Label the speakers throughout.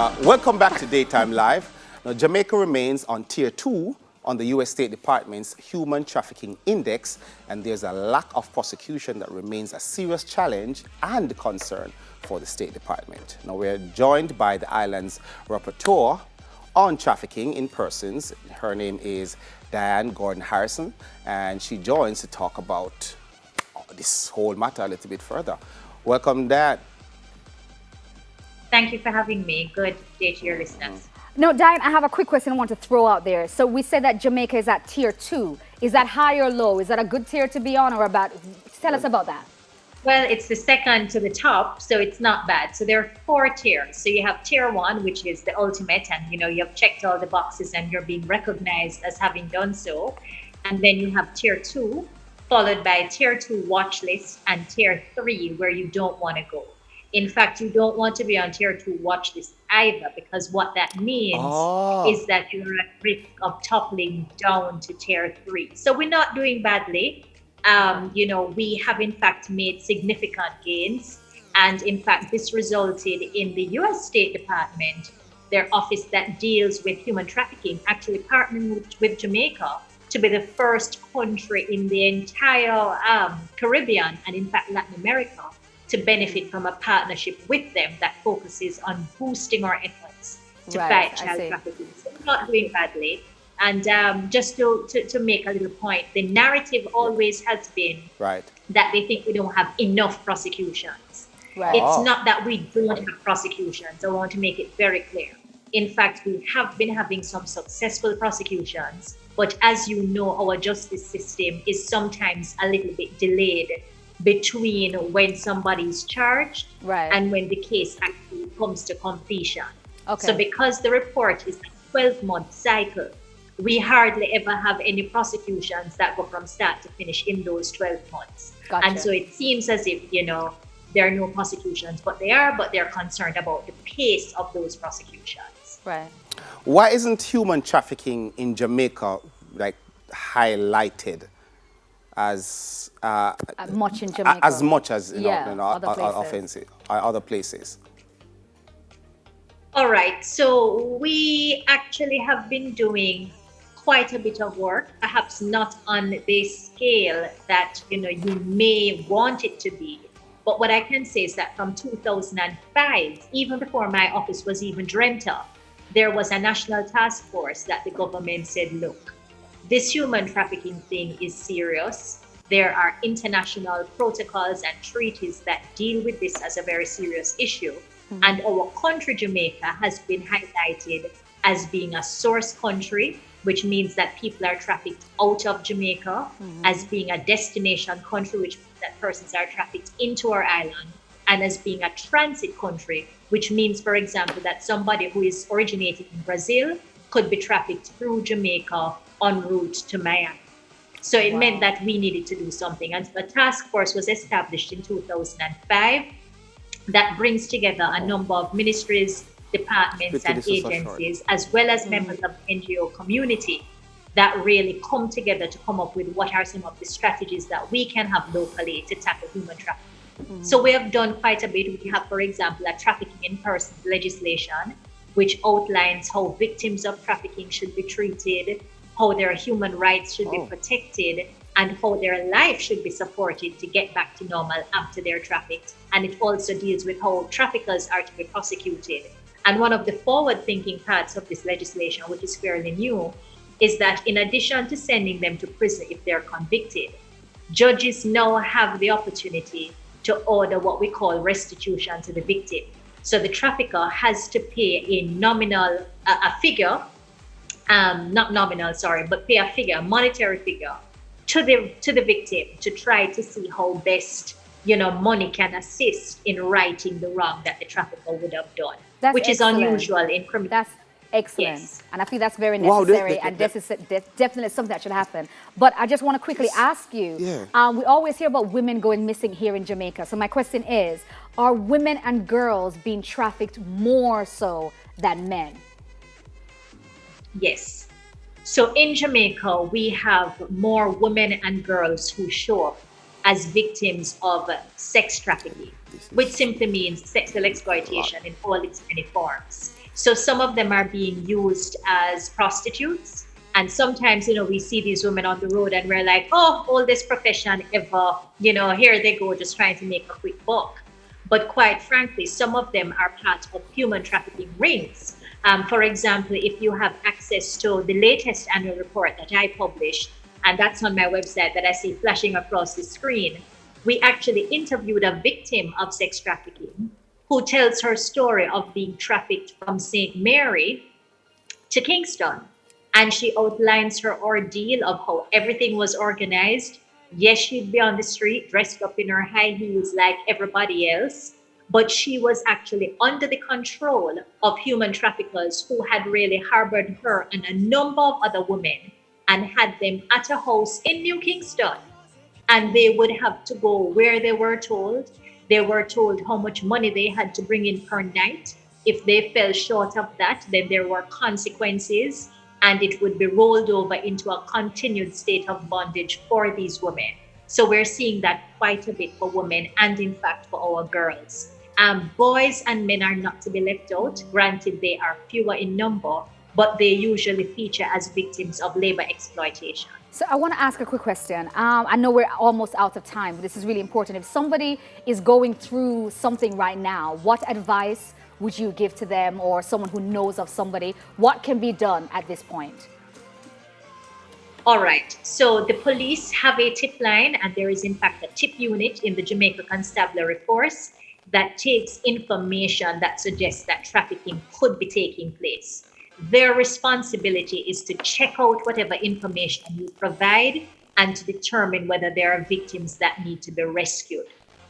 Speaker 1: Welcome back to Daytime Live. Now, Jamaica remains on Tier 2 on the U.S. State Department's Human Trafficking Index, and there's a lack of prosecution that remains a serious challenge and concern for the State Department. Now, we're joined by the island's rapporteur on trafficking in persons. Her name is Diahann Gordon-Harrison, and she joins to talk about this whole matter a little bit further. Welcome, Diahann.
Speaker 2: Thank you for having me. Good day to your listeners.
Speaker 3: No, Diahann, I have a quick question I want to throw out there. So we said that Jamaica is at Tier 2. Is that high or low? Is that a good tier to be on or about? Tell us about that.
Speaker 2: Well, it's the second to the top, so it's not bad. So there are 4 tiers. So you have Tier 1, which is the ultimate, and you have checked all the boxes and you're being recognized as having done so. And then you have Tier 2, followed by Tier 2 watch list, and Tier 3, where you don't want to go. In fact, you don't want to be on Tier 2 watch list either, because what that means is that you're at risk of toppling down to Tier 3. So we're not doing badly. We have in fact made significant gains. And in fact, this resulted in the US State Department, their office that deals with human trafficking, actually partnering with Jamaica to be the first country in the entire Caribbean and in fact Latin America to benefit from a partnership with them that focuses on boosting our efforts to fight child trafficking. So we're not doing badly. And just to make a little point, the narrative always has been that they think we don't have enough prosecutions. It's not that we don't have prosecutions. I want to make it very clear. In fact, we have been having some successful prosecutions, but as you know, our justice system is sometimes a little bit delayed between when somebody is charged and when the case actually comes to completion. So because the report is a 12-month cycle, we hardly ever have any prosecutions that go from start to finish in those 12 months. And so it seems as if, there are no prosecutions, but they're concerned about the pace of those prosecutions.
Speaker 1: Why isn't human trafficking in Jamaica highlighted as
Speaker 3: much in Jamaica,
Speaker 1: as much as other places?
Speaker 2: All right, so we actually have been doing quite a bit of work, perhaps not on the scale that you may want it to be. But what I can say is that from 2005, even before my office was even dreamt of, there was a national task force that the government said, look, this human trafficking thing is serious. There are international protocols and treaties that deal with this as a very serious issue. And our country, Jamaica, has been highlighted as being a source country, which means that people are trafficked out of Jamaica, as being a destination country, which means that persons are trafficked into our island, and as being a transit country, which means, for example, that somebody who is originating in Brazil could be trafficked through Jamaica en route to Miami. So it meant that we needed to do something. And so a task force was established in 2005 that brings together a number of ministries, departments, and agencies, as well as members of the NGO community that really come together to come up with what are some of the strategies that we can have locally to tackle human trafficking. So we have done quite a bit. We have, for example, a trafficking in persons legislation, which outlines how victims of trafficking should be treated, how their human rights should be protected, and how their life should be supported to get back to normal after they're trafficked. And it also deals with how traffickers are to be prosecuted. And one of the forward-thinking parts of this legislation, which is fairly new, is that in addition to sending them to prison if they're convicted, judges now have the opportunity to order what we call restitution to the victim. So the trafficker has to pay a nominal, figure, not nominal, sorry, but pay a figure, a monetary figure, to the victim to try to see how best money can assist in righting the wrong that the trafficker would have done, which is unusual in criminal.
Speaker 3: That's excellent, and I think that's very necessary, and this is definitely something that should happen. But I just want to quickly ask you, we always hear about women going missing here in Jamaica. So my question is, are women and girls being trafficked more so than men?
Speaker 2: Yes. So in Jamaica, we have more women and girls who show up as victims of sex trafficking, which simply means sexual exploitation in all its many forms. So some of them are being used as prostitutes. And sometimes, we see these women on the road and we're like, oh, oldest profession ever, here they go, just trying to make a quick buck. But quite frankly, some of them are part of human trafficking rings. For example, if you have access to the latest annual report that I published, and that's on my website that I see flashing across the screen, we actually interviewed a victim of sex trafficking who tells her story of being trafficked from St. Mary to Kingston. And she outlines her ordeal of how everything was organized. Yes, she'd be on the street dressed up in her high heels like everybody else, but she was actually under the control of human traffickers who had really harbored her and a number of other women and had them at a house in New Kingston. And they would have to go where they were told. They were told how much money they had to bring in per night. If they fell short of that, then there were consequences, and it would be rolled over into a continued state of bondage for these women. So we're seeing that quite a bit for women and, in fact, for our girls. Boys and men are not to be left out. Granted, they are fewer in number, but they usually feature as victims of labor exploitation.
Speaker 3: So I want to ask a quick question. I know we're almost out of time, but this is really important. If somebody is going through something right now, what advice would you give to them, or someone who knows of somebody? What can be done at this point?
Speaker 2: All right. So the police have a tip line, and there is in fact a tip unit in the Jamaica Constabulary Force that takes information that suggests that trafficking could be taking place. Their responsibility is to check out whatever information you provide and to determine whether there are victims that need to be rescued.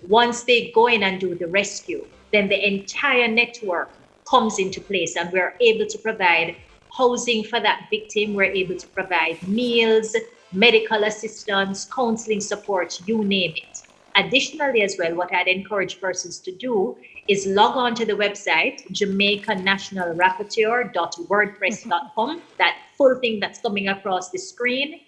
Speaker 2: Once they go in and do the rescue, then the entire network comes into place, and we're able to provide housing for that victim. We're able to provide meals, medical assistance, counseling support, you name it. Additionally, as well, what I'd encourage persons to do is log on to the website, JamaicanNationalRapporteur.wordpress.com, that full thing that's coming across the screen.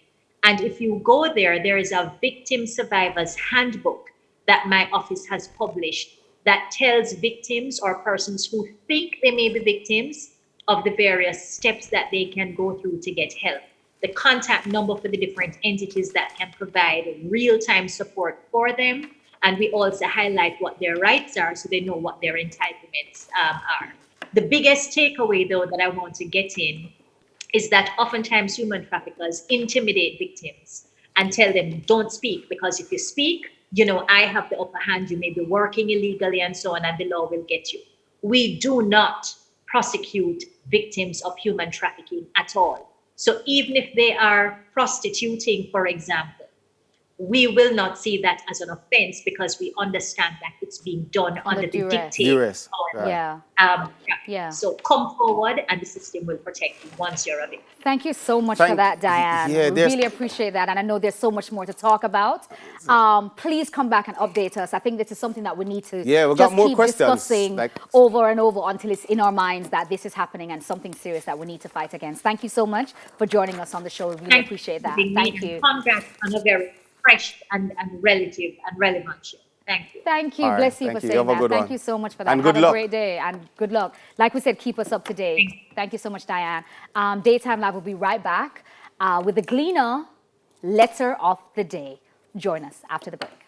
Speaker 2: And if you go there, there is a victim survivors handbook that my office has published that tells victims or persons who think they may be victims of the various steps that they can go through to get help. The contact number for the different entities that can provide real-time support for them. And we also highlight what their rights are so they know what their entitlements are. The biggest takeaway, though, that I want to get in is that oftentimes human traffickers intimidate victims and tell them, don't speak, because if you speak, I have the upper hand, you may be working illegally and so on, and the law will get you. We do not prosecute victims of human trafficking at all. So even if they are prostituting, for example, we will not see that as an offense because we understand that it's being done under the dictate.
Speaker 3: Yeah.
Speaker 2: So come forward and the system will protect you once you're a victim.
Speaker 3: Thank you so much for that, Diahann. We really appreciate that. And I know there's so much more to talk about. Please come back and update us. I think this is something that we need to keep discussing over and over until it's in our minds that this is happening and something serious that we need to fight against. Thank you so much for joining us on the show. We really appreciate that. Thank you.
Speaker 2: Congrats on a very fresh and relative and relevant show. Thank you.
Speaker 3: Thank you. Bless you for saying that. Thank you so much for that.
Speaker 1: And good luck.
Speaker 3: Have a great day and good luck. Like we said, keep us up to date. Thank you so much, Diahann. Daytime Live will be right back with the Gleaner Letter of the Day. Join us after the break.